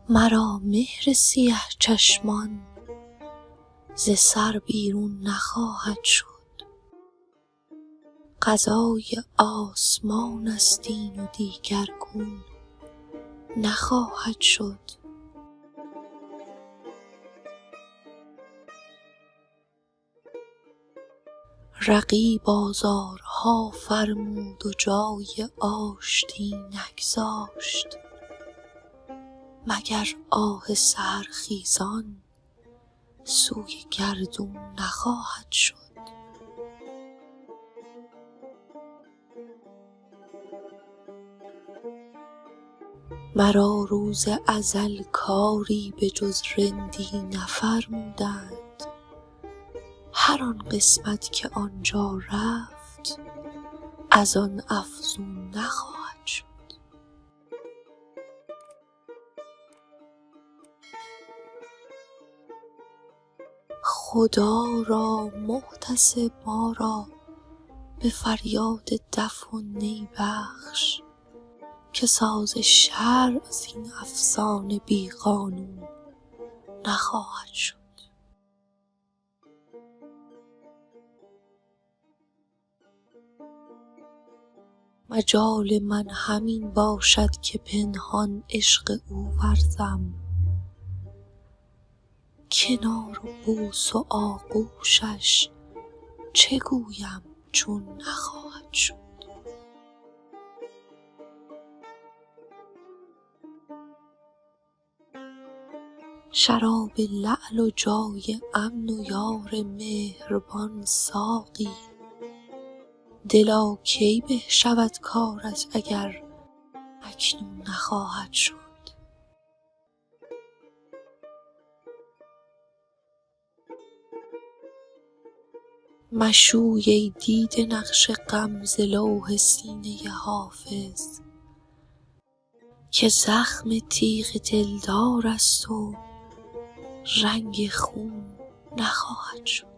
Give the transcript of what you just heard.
مرا مهر سیه چشمان ز سر بیرون نخواهد شد. قضای آسمان است این و دیگرگون نخواهد شد. رقیب آزارها فرمود و جای آشتی نگذاشت. مگر آه سحرخیزان سوی گردون نخواهد شد. مرا روز ازل کاری به جز رندی نفرمودند. هر آن قسمت که آنجا رفت از آن افزون نخواهد شد. خدا را محتسب ما را به فریاد دف و نی بخش که ساز شرع از این افسانه بی قانون نخواهد شد. مجال من همین باشد که پنهان عشق او ورزم. کنار و بوس و آغوشش چه گویم چون نخواهد شد. شراب لعل و جای امن و یار مهربان ساقی. دلا کی به شود کارت اگر اکنون نخواهد شد. مشوی ای دیده نقش غم ز لوح سینه حافظ که زخم تیغ دلدار است و رنگ خون نخواهد شد.